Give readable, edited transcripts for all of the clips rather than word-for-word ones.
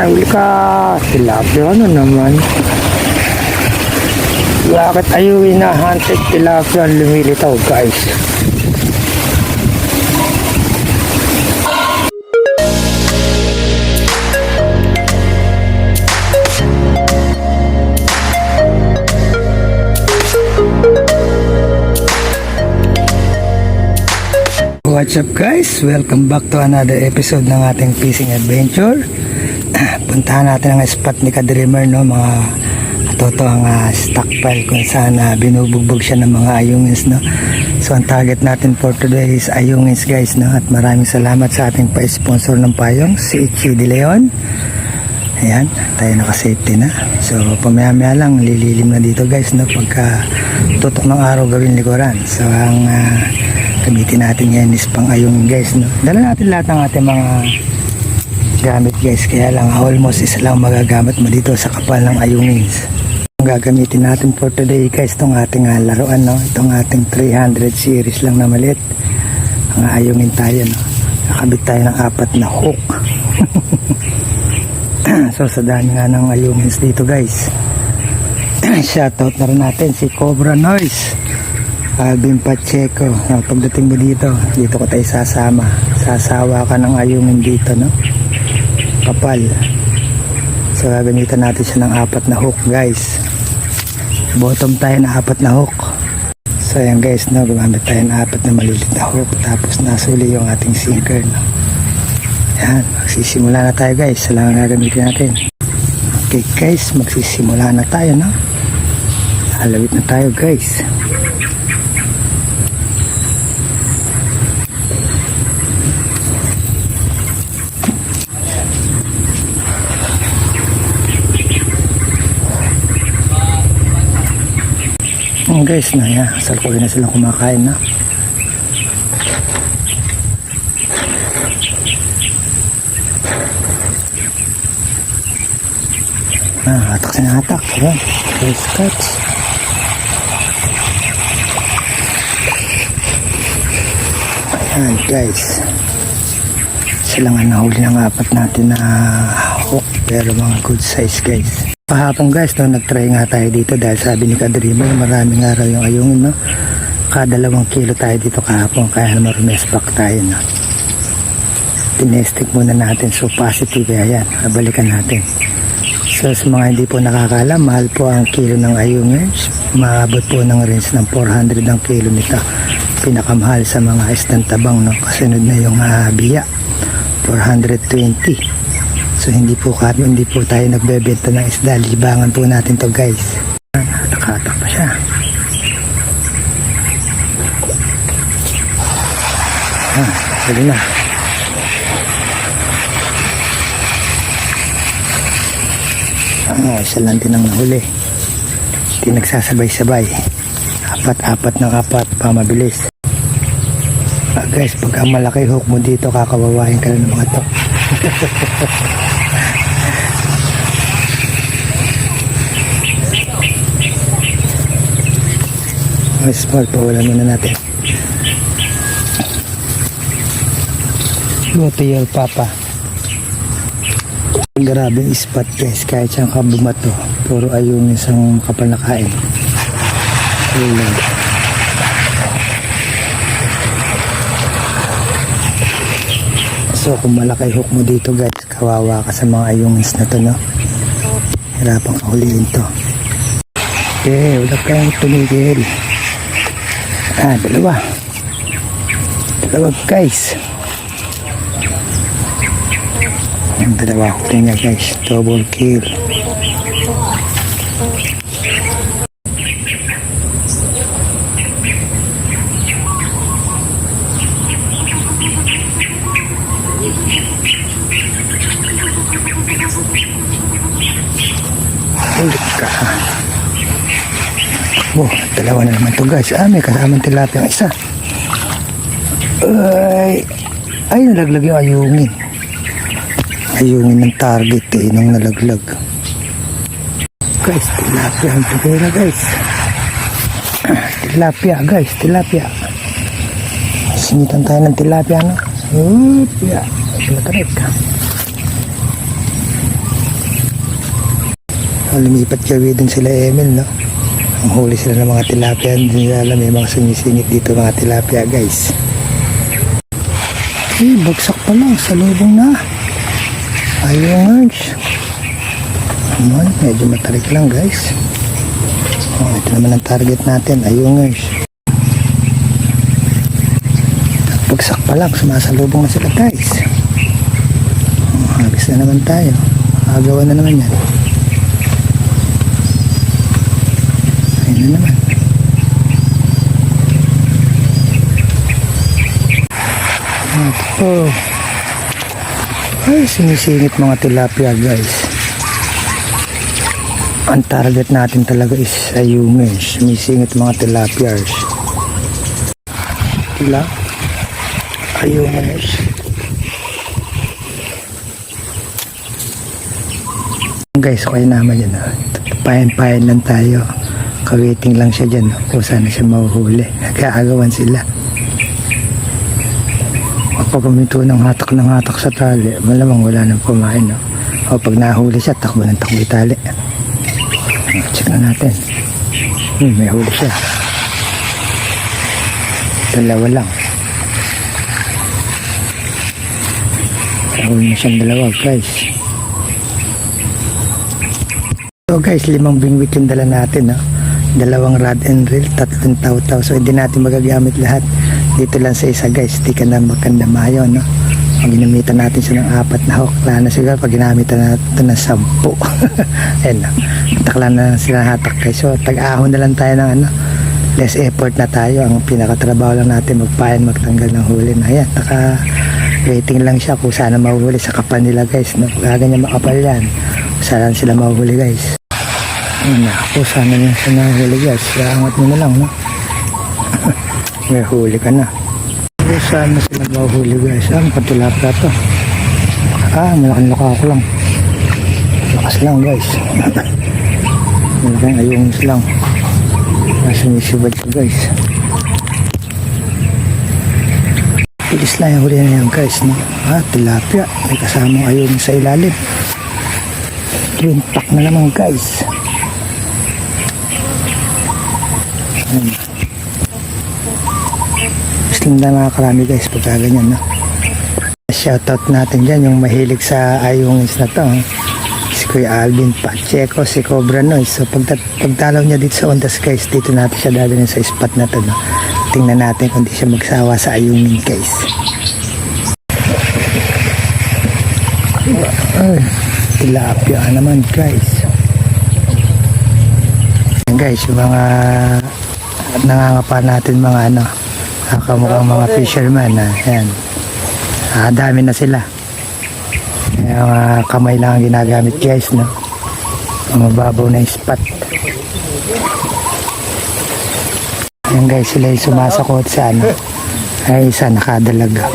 Nahuli ka. Tilapia ano naman. Bakit ayuin na hunted tilapia ang lumilitaw guys? What's up guys? Welcome back to another episode ng ating fishing adventure. Puntahan natin ang spot ni Ka-Dreamer, no? Mga toto ang stockpile kung saan binubugbog siya ng mga ayungins, no? So ang target natin for today is ayungins guys, no? At maraming salamat sa ating pa-sponsor ng payong, si Ichi De Leon. Ayan, tayo naka-safety na. So pamaya-maya lang lililim na dito guys, no? Pagka tutok ng araw gawin likuran. So ang gamitin natin yan is pang ayungin guys, no? Dala natin lahat ng ating mga gamit guys, kaya lang almost isa lang magagamit mo dito sa kapal ng ayungins. Ang gagamitin natin for today guys, itong ating laruan, no? Itong ating 300 series lang na maliit. Ang ayungin tayo, no? Nakabit tayo ng 4 na hook. So sa dami nga ng ayungins dito guys, shoutout na rin natin si Cobra Noise, Alvin Pacheco. Pagdating mo dito ko tayo sasama. Sasawa ka ng ayungin dito, no? Kapal. So gagamitan natin siya ng 4 na hook guys. Bottom tayo na 4 na hook. So ayan guys, no? Gumamit tayo ng 4 na malilit na hook. Tapos nasuli yung ating sinker, no? Ayan, magsisimula na tayo guys. Sa lang gagamitin natin. Okay guys, magsisimula na tayo, no? Halawit na tayo guys. Guys, na yan, salkuhin na silang kumakain, na hatak siya na hatak. Ayan, guys, catch. Ayan guys, sila nga nahuli ng 4 natin na hook, pero mga good size guys. Kahapon guys, no, nag-try nga tayo dito dahil sabi ni Ka-Dreamer maraming araw yung ayungin, no? Kada 2 kilo tayo dito kahapon, kaya naman rumes back tayo, no? Tinestik muna natin, so positive, kaya yan, balikan natin. So sa mga hindi po nakakaalam, mahal po ang kilo ng ayungins. Maabot po ng range ng 400 ang kilo nito. Pinakamahal sa mga isdang tabang, no? Kasunod na yung biya, 420. So hindi po tayo nagbebenta ng isda, libangan po natin to guys. Nakatak pa siya. Huli na. Isa lang din ang nahuli. Hindi nagsasabay-sabay. 4 ng 4 pa mabilis. Guys, pagka malaki hook mo dito, kakawawain ka na ng mga to. Small pa, wala muna natin. Lutiyal papa. Grabe spot guys, kahit siyang kabumato, puro ayun isang kapal na kain. So kung malaki hook mo dito guys, kawawa ka sa mga ayungis na to, no? Hirapang kahuliin to. Okay, wala kayong tumigil. Dalawa guys. Ang dalawa huli niya guys, double kill. Ulit ka. Dalawa na naman to guys. May kasamang tilapia ang isa. Ay, nalaglag yung ayungin. Ayungin ng target nang nalaglag. Guys, tilapia ang pagkira guys. Tilapia. Sinitan tayo ng tilapia, no? Tilapia. Tilapia. lumipat gawi din sila Emil, no? Ang huli sila ng mga tilapia. Hindi nila alam, may mga sumisingit dito mga tilapia, guys. Bagsak pa lang, salubong na. Ayun, medyo matarik lang, guys. Ito naman ang target natin, ayun, bagsak pa lang, sumasalubong na sila, guys. Hagis na naman tayo, agawan na naman yan. Ayun na naman. Ay, sinisingit mga tilapia, guys. Ang target natin talaga is ayungers. Sinisingit mga tilapias. Ayungers. Guys, okay naman yan. Payan-payan lang tayo. Kawiting lang siya dyan. Kung saan siya mahuhuli. Nag-aagawan sila. Pag kuminto ng hatak sa tali, malamang wala nang kumain, no? O pag nahuli siya, takbo ng takbo yung tali. Check na natin. May huli siya. Dalawa lang. Huli na siyang dalawa, guys. So guys, 5 bingwit yung dala natin, no? 2 rod and reel, 3 taw-taw. So hindi natin magagamit lahat. Dito lang sa isa, guys. Di ka na magkandamayo, no? Pag ginamitan natin siya ng 4 na hook, wala na siguro pag ginamitan natin ng 10. Ayan, no? Takla na sila hatak, guys. So tag-ahon na lang tayo ng less effort na tayo. Ang pinakatrabaho lang natin, magpayan, magtanggal ng huli na. Ayan, rating lang siya kung sana mahuhuli sa kapal nila, guys, no? Pag ganyan makapal yan, kung sana sila mahuhuli, guys. Ayan na, kung sana niya siya nahuli, guys. Angat mo na lang, no? May huli ka na. Kung saan na sila mahuhuli, guys. Patulapla to. Malaking laka ako lang. Lakas lang, guys. Malaking ayungis lang. Sumisibad ko, guys. Pilis lang yung huli na yan, guys, no? Tilapia. May kasamang ayungis sa ilalim. Twin pack na naman, guys. Ayan. Gusto na nakakarami, guys, pagka ganyan, no? Shoutout natin dyan yung mahilig sa ayungis na to, si Kuya Alvin Pacheco, si Cobra Noise. So pagdalaw niya dito sa Ondas, guys, dito natin siya dadalhin sa spot na to, no? Tingnan natin kung di siya magsawa sa ayungin, guys. Ay, tilapia naman, guys. Ayan, guys, yung mga nangangapa natin mga kamukhang mga fisherman, ayan. Dami na sila. Yung kamay lang ang ginagamit, guys, no? Mababaw na yung spot. Ayan, guys, sila yung sumasakot sa ay isa nakadalaga.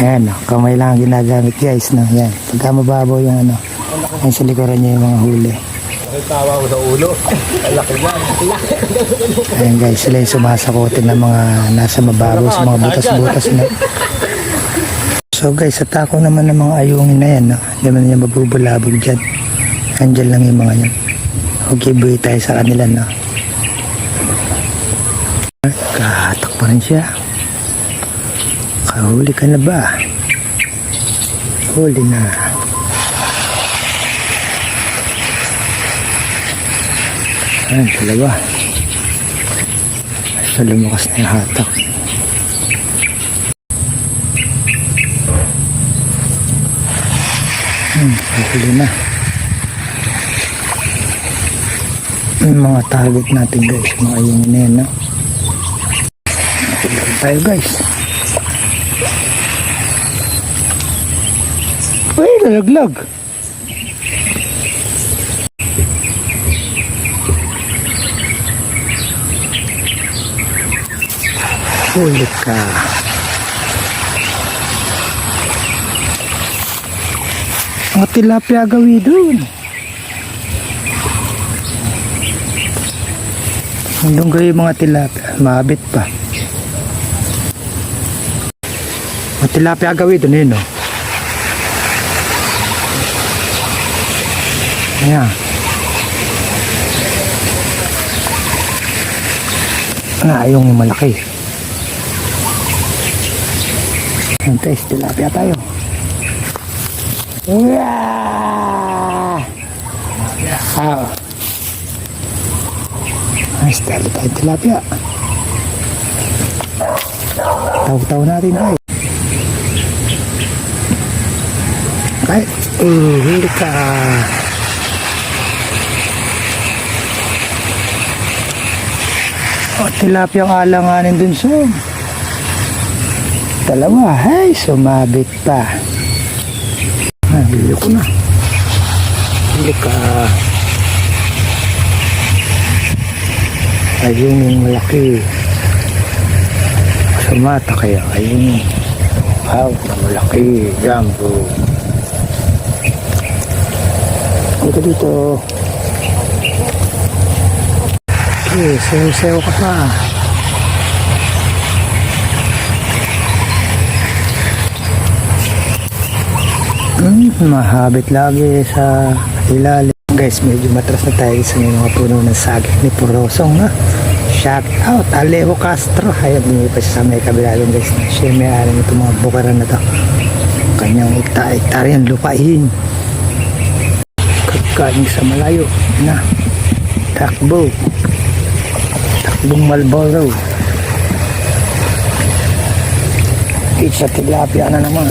Ayan, no? Kamay lang ang ginagamit, guys, no? Ayan, pagka mababaw yung ayan sa likuran niya yung mga huli. Tawa ko sa ulo. Laki yan. Ayan, guys, sila yung sumasakotin ng mga nasa mababaw sa mga butas-butas na. So guys, atako naman ng mga ayungin na yan, no? Hindi man niya mabubulabog dyan. Andyan lang yung mga yan. Okay, buhay tayo sa kanila, no? Kahatak pa rin siya. Kahuli ka na ba? Huli na. Ayan, dalawa. Basta lumakas na yung hatak. Huli na. Yung mga target natin, guys, mga yung nena. Huli tayo, guys. Uy, nalaglag. Huli ka. Mga tilapia gawi doon. Hanggang gawi mga tilapia. Mabit pa. Mga tilapia gawi doon, no? Ayan. Yung malaki. Ayan guys, tilapia tayo. Yeah! Nice, talo tayo tilapia. Taw-taw natin tayo. Kahit, hindi ka. Tilapia ang alanganin dun so. Dalawa, ay, sumabit pa. Bili ko na. Hindi ka. Ayun yung malaki. Sumata kaya, ayun. Wow, malaki. Jumbo. Dito dito. Okay, sayo-sayo ka pa. Mahabit lagi sa ilalim. Guys, medyo matras na tayo sa mga puno ng saging ni Purosong, ha? Shout out Alejo Castro. Hayag niyo pa sa may kabilang, guys. Siya may alam ito mga bukaran na to. Kanyang ikta-ikta rin lupain. Kakain sa malayo na. Takbo. Takbong Malboro. It's a tilapia na naman.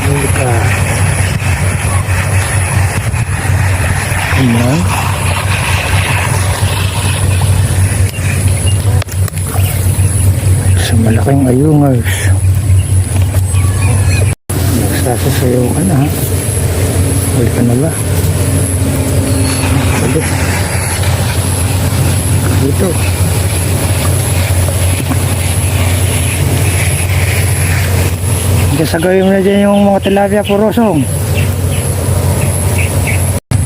Hindi ka. Ayan. Sa malaking ayungers. Nagsasasayaw ka na, ha? Huli ka na ba? Huli. Dito. Gasagawin mo na dyan yung mga tilapia Purosong.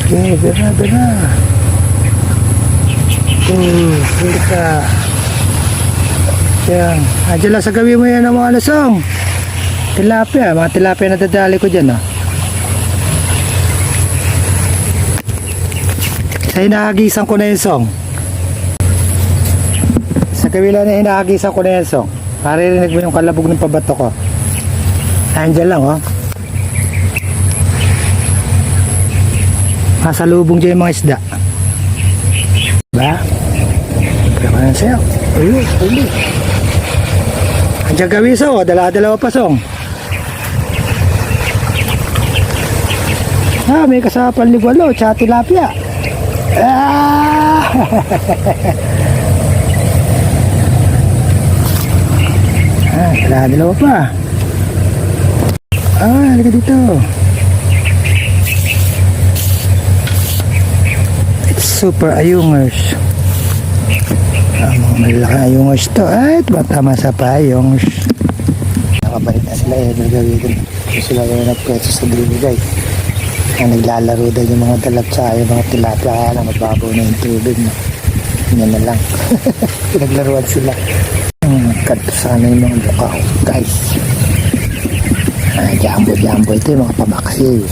Okay, bira. Huli ka. Yan. Dyan lang sagawin mo yan ng mga lasong. Tilapia, mga tilapia na dadali ko dyan, ha. Sa hinahagisan ko na yung song. Sa kabila na hinahagisan ko na yung song. Maririnig mo yung kalabog ng pabato ko. Andiyan lang, oh. Masalubong dyan yung mga isda. Diba? Pwede ka na sa'yo. Uy. Andiyan gawiso, oh. Dala-dalawa pa song. May kasama panligwalo, tsaka tilapia. Dala-dalawa pa. Halika dito. It's super ayungers. Mga malaki ayungers to. Ay, tama sa payungers. Nakabalik na sila eh. Nagagawin sila yung nagpwesto sa bibigay. Naglalaro daw yung mga talapsa, yung mga tilapia. Kaya lang mababaw na yung tubig. Yan na lang. Pinaglaruan sila. Kanto sana yung mga lukaw. Guys. Jumbo ito yung mga pabaksi.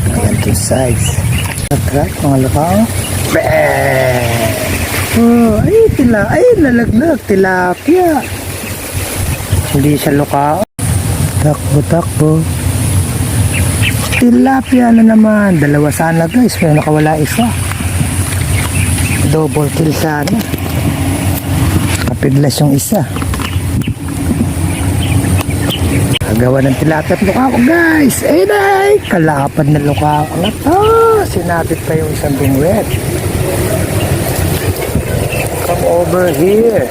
Ganitong size. Nagkrat, mga lukaw. Ay, nalaglag. Tilapia. Hindi siya lukaw. Takbo. Tilapia na naman. Dalawa sana guys. May nakawala isa. Double kill sana. Kapiglas yung isa. Gawa ng tilapia at lukao guys. Ay, kalapad na lukao na to. Sinabit pa yung isang bingwet. Come over here.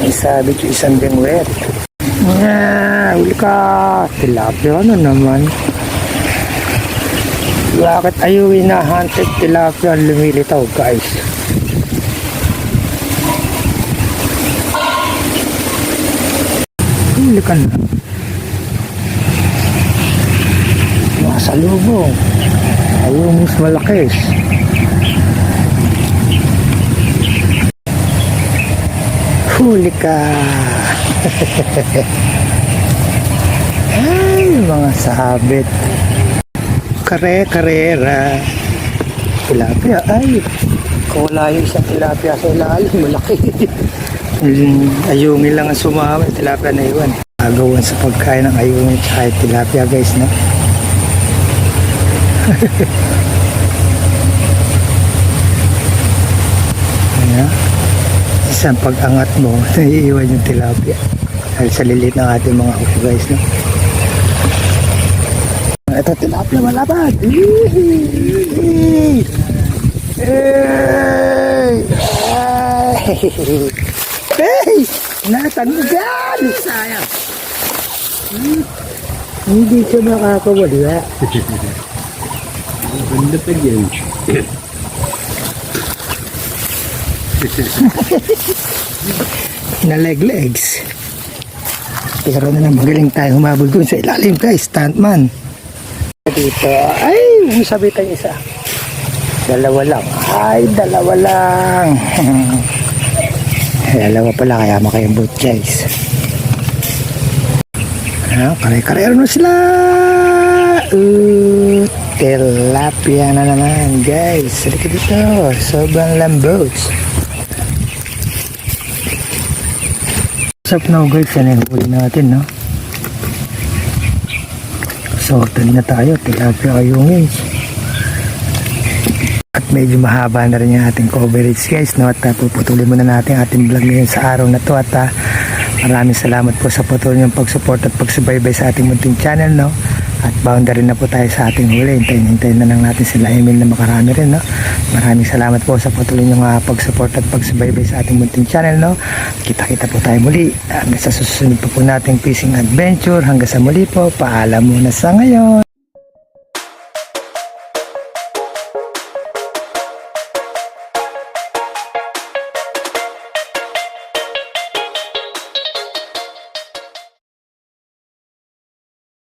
Isabit yung isang bingwet. Huli ka. Tilapia ano naman. Bakit ayuwi na hunted tilapia lumilitaw guys. Huli ka na. Masalubong. Ayun mas malakis. Huli ka. Ay, mga sabit. Karera. Tilapia, ay. Kung wala yung isang tilapia sa ilalim, malaki. Ayungin lang ang sumama, tilapia na iwan. Agawan sa pagkain ng ayungin at tilapia guys, no? Ayan. Isang pag-angat mo, naiiwan yung tilapia. Dahil sa lilit ng ating mga upo guys, no? Ito tilapia malapad. Hey! Natanggal! Sayang! Hindi siya makakawala. Ganda pa yan. Legs. Pero na magaling tayo humabol dun sa ilalim guys, stuntman. Dito, ay, sabi tayo isa. Dalawa lang. Ay, dalawa lang. Dalawa pala kaya makayambot guys. Kare-karero na sila. Tilapia na naman guys. Halika dito. Sobrang lambot. What's up now guys? Yan yung huli natin, no? Sorted na tayo. Tilapia ayungin. At medyo mahaba na rin yung ating coverage guys, no? At puputulin muna natin ating vlog ngayon sa araw na to. At maraming salamat po sa patuloy niyong pag-support at pagsubaybay sa ating munting channel, no? At boundary na po tayo sa ating huli. Hintayin na lang natin sila Emil na makarami rin, no? Maraming salamat po sa patuloy niyong pag-support at pagsubaybay sa ating munting channel, no? Kita-kita po tayo muli. Hanggang sa susunod po nating fishing adventure. Hanggang sa muli po. Paalam muna sa ngayon.